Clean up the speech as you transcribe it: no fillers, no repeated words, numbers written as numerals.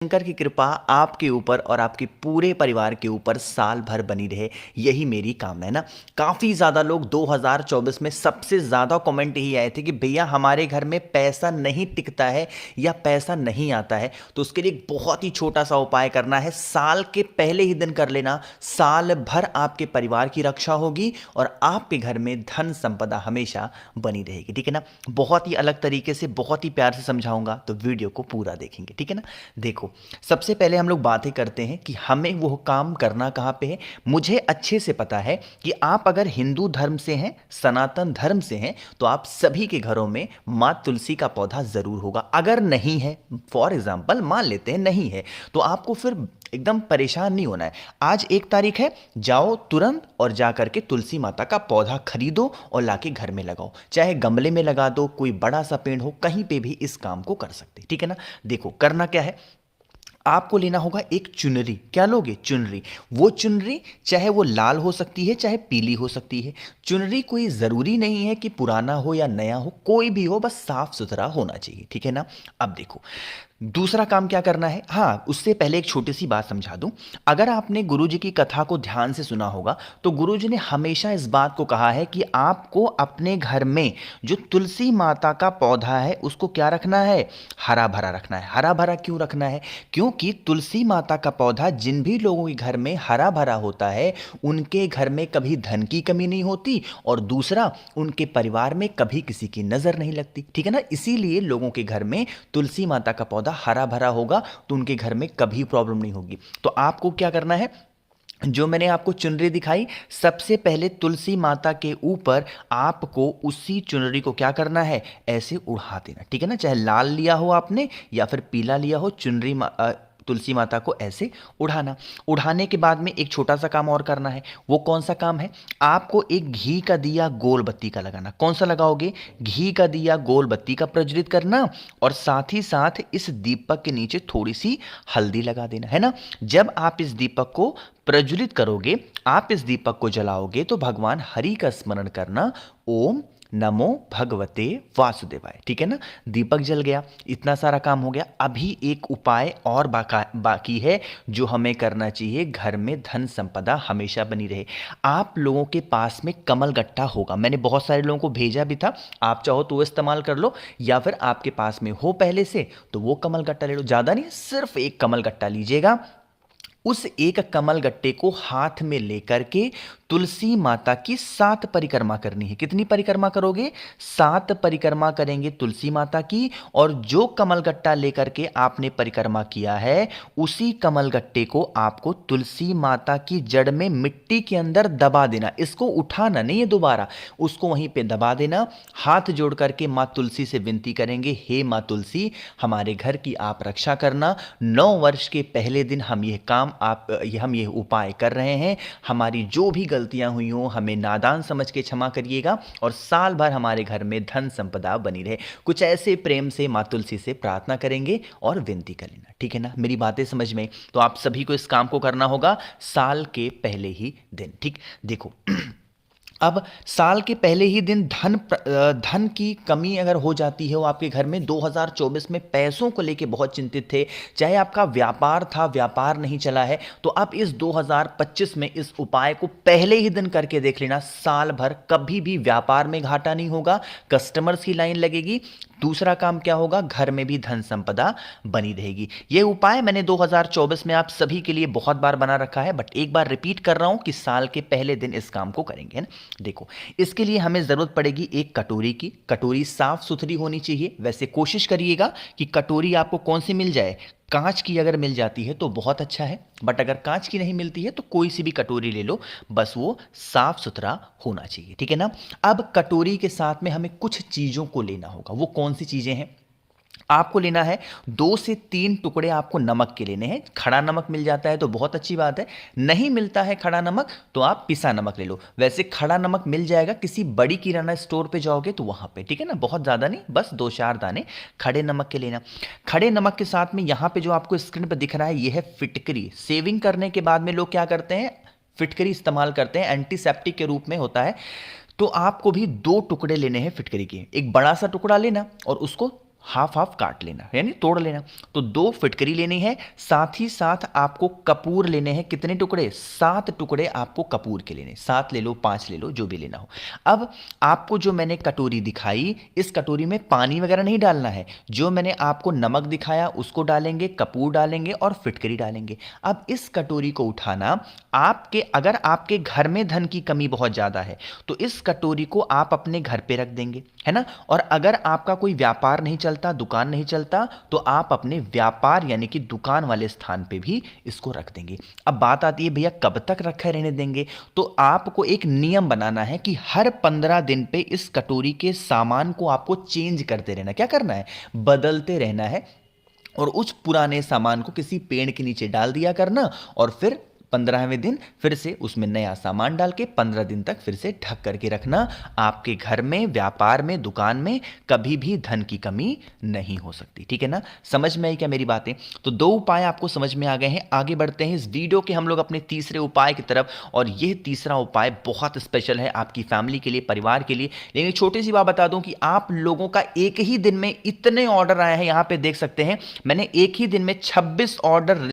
शंकर की कृपा आपके ऊपर और आपके पूरे परिवार के ऊपर साल भर बनी रहे, यही मेरी कामना है ना। काफ़ी ज़्यादा लोग 2024 में सबसे ज़्यादा कमेंट यही आए थे कि भैया हमारे घर में पैसा नहीं टिकता है या पैसा नहीं आता है। तो उसके लिए एक बहुत ही छोटा सा उपाय करना है, साल के पहले ही दिन कर लेना। साल भर आपके परिवार की रक्षा होगी और आपके घर में धन संपदा हमेशा बनी रहेगी, ठीक है ना। बहुत ही अलग तरीके से, बहुत ही प्यार से समझाऊंगा, तो वीडियो को पूरा देखेंगे, ठीक है ना। देखो, सबसे पहले हम लोग बातें करते हैं कि हमें वो काम करना कहाँ पे है। मुझे अच्छे से पता है कि आप अगर हिंदू धर्म से हैं, सनातन धर्म से हैं, तो आप सभी के घरों में माँ तुलसी का पौधा जरूर होगा। अगर नहीं है, फॉर एग्जाम्पल मान लेते हैं नहीं है, तो आपको फिर एकदम परेशान नहीं होना है। आज 1 तारीख है, जाओ तुरंत और जा करके तुलसी माता का पौधा खरीदो और लाके घर में लगाओ। चाहे गमले में लगा दो, कोई बड़ा सा पेड़ हो, कहीं पे भी इस काम को कर सकते, ठीक है ना। देखो, करना क्या है, आपको लेना होगा एक चुनरी। क्या लोगे? चुनरी। वो चुनरी चाहे वो लाल हो सकती है, चाहे पीली हो सकती है। चुनरी कोई ज़रूरी नहीं है कि पुराना हो या नया हो, कोई भी हो, बस साफ सुथरा होना चाहिए, ठीक है ना। अब देखो, दूसरा काम क्या करना है। हाँ, उससे पहले एक छोटी सी बात समझा दूं। अगर आपने गुरुजी की कथा को ध्यान से सुना होगा, तो गुरुजी ने हमेशा इस बात को कहा है कि आपको अपने घर में जो तुलसी माता का पौधा है उसको क्या रखना है? हरा भरा रखना है। हरा भरा क्यों रखना है? क्योंकि तुलसी माता का पौधा जिन भी लोगों के घर में हरा भरा होता है, उनके घर में कभी धन की कमी नहीं होती, और दूसरा, उनके परिवार में कभी किसी की नजर नहीं लगती, ठीक है ना। इसीलिए लोगों के घर में तुलसी माता का पौधा हरा भरा होगा तो उनके घर में कभी प्रॉब्लम नहीं होगी। तो आपको क्या करना है, जो मैंने आपको चुनरी दिखाई, सबसे पहले तुलसी माता के ऊपर आपको उसी चुनरी को क्या करना है, ऐसे उड़ा देना, ठीक है ना। चाहे लाल लिया हो आपने या फिर पीला लिया हो, तुलसी माता को ऐसे उड़ाना। उड़ाने के बाद में एक छोटा सा काम और करना है। वो कौन सा काम है? आपको एक घी का दिया गोल बत्ती का लगाना। कौन सा लगाओगे? घी का दिया गोल बत्ती का प्रज्वलित करना, और साथ ही साथ इस दीपक के नीचे थोड़ी सी हल्दी लगा देना, है ना। जब आप इस दीपक को प्रज्वलित करोगे, आप इस दीपक को जलाओगे, तो भगवान हरि का स्मरण करना, ओम नमो भगवते वासुदेवाय, ठीक है ना। दीपक जल गया, इतना सारा काम हो गया। अभी एक उपाय और बाकी है जो हमें करना चाहिए, घर में धन संपदा हमेशा बनी रहे। आप लोगों के पास में कमल गट्टा होगा, मैंने बहुत सारे लोगों को भेजा भी था, आप चाहो तो वो इस्तेमाल कर लो, या फिर आपके पास में हो पहले से तो वो कमल गट्टा ले लो। ज़्यादा नहीं, सिर्फ एक कमल गट्टा लीजिएगा। उस एक कमल गट्टे को हाथ में लेकर के तुलसी माता की 7 परिक्रमा करनी है। कितनी परिक्रमा करोगे? 7 परिक्रमा करेंगे तुलसी माता की। और जो कमल गट्टा लेकर के आपने परिक्रमा किया है, उसी कमल गट्टे को आपको तुलसी माता की जड़ में मिट्टी के अंदर दबा देना। इसको उठाना नहीं है दोबारा, उसको वहीं पे दबा देना। हाथ जोड़ करके माँ तुलसी से विनती करेंगे, हे माँ तुलसी, हमारे घर की आप रक्षा करना। 9 वर्ष के पहले दिन हम ये उपाय कर रहे हैं। हमारी जो भी गलतियां हुई हों, हमें नादान समझ के क्षमा करिएगा, और साल भर हमारे घर में धन संपदा बनी रहे। कुछ ऐसे प्रेम से माँ तुलसी से प्रार्थना करेंगे और विनती कर लेना, ठीक है ना। मेरी बातें समझ में? तो आप सभी को इस काम को करना होगा साल के पहले ही दिन, ठीक। देखो, अब साल के पहले ही दिन धन की कमी अगर हो जाती है वो आपके घर में, 2024 में पैसों को लेके बहुत चिंतित थे, चाहे आपका व्यापार था, व्यापार नहीं चला है, तो आप इस 2025 में इस उपाय को पहले ही दिन करके देख लेना। साल भर कभी भी व्यापार में घाटा नहीं होगा, कस्टमर्स की लाइन लगेगी। दूसरा काम क्या होगा, घर में भी धन संपदा बनी रहेगी। यह उपाय मैंने 2024 में आप सभी के लिए बहुत बार बना रखा है, बट एक बार रिपीट कर रहा हूं कि साल के पहले दिन इस काम को करेंगे, है ना। देखो, इसके लिए हमें जरूरत पड़ेगी एक कटोरी की। कटोरी साफ सुथरी होनी चाहिए। वैसे कोशिश करिएगा कि कटोरी आपको कौन सी मिल जाए, कांच की अगर मिल जाती है तो बहुत अच्छा है, बट अगर कांच की नहीं मिलती है तो कोई सी भी कटोरी ले लो, बस वो साफ सुथरा होना चाहिए, ठीक है ना। अब कटोरी के साथ में हमें कुछ चीजों को लेना होगा। वो कौन सी चीजें हैं? आपको लेना है 2 से 3 टुकड़े आपको नमक के लेने हैं। खड़ा नमक मिल जाता है तो बहुत अच्छी बात है, नहीं मिलता है खड़ा नमक तो आप पिसा नमक ले लो। वैसे खड़ा नमक मिल जाएगा किसी बड़ी किराना स्टोर पे जाओगे तो वहां पे, ठीक है ना। बहुत ज़्यादा नहीं, बस 2-4 दाने खड़े नमक के लेना। खड़े नमक के साथ में यहाँ पे जो आपको स्क्रीन पर दिख रहा है ये है फिटकरी। सेविंग करने के बाद में लोग क्या करते हैं, फिटकरी इस्तेमाल करते हैं, एंटीसेप्टिक के रूप में होता है। तो आपको भी 2 टुकड़े लेने हैं फिटकरी के। एक बड़ा सा टुकड़ा लेना और उसको हाफ हाफ काट लेना, यानी तोड़ लेना। तो 2 फिटकरी लेनी है, साथ ही साथ आपको कपूर लेने हैं। कितने टुकड़े? 7 टुकड़े आपको कपूर के लेने, 7 ले लो 5 ले लो, जो भी लेना हो। अब आपको जो मैंने कटोरी दिखाई, इस कटोरी में पानी वगैरह नहीं डालना है। जो मैंने आपको नमक दिखाया उसको डालेंगे, कपूर डालेंगे और फिटकरी डालेंगे। अब इस कटोरी को उठाना, अगर आपके घर में धन की कमी बहुत ज़्यादा है तो इस कटोरी को आप अपने घर पे रख देंगे, है ना। और अगर आपका कोई व्यापार नहीं चलता, दुकान नहीं चलता, तो आप अपने व्यापार यानी कि दुकान वाले स्थान पे भी इसको रख देंगे। अब बात आती है भैया कब तक रखे रहने देंगे? तो आपको एक नियम बनाना है कि हर 15 दिन पे इस कटोरी के सामान को आपको चेंज करते रहना। क्या करना है? बदलते रहना है। और उस पुराने सामान को किसी पेड़ के नीचे डाल दिया करना, और फिर 15वें दिन फिर से उसमें नया सामान डाल के 15 दिन तक फिर से ढक करके रखना। आपके घर में, व्यापार में, दुकान में कभी भी धन की कमी नहीं हो सकती। ठीक है ना? समझ में आई क्या मेरी बातें? तो 2 उपाय आपको समझ में आ गए हैं। आगे बढ़ते हैं इस वीडियो के हम लोग अपने तीसरे उपाय की तरफ, और यह तीसरा उपाय बहुत स्पेशल है आपकी फैमिली के लिए, परिवार के लिए। लेकिन छोटी सी बात बता दूं कि आप लोगों का एक ही दिन में इतने ऑर्डर आए हैं, यहां पे देख सकते हैं मैंने एक ही दिन में 26 ऑर्डर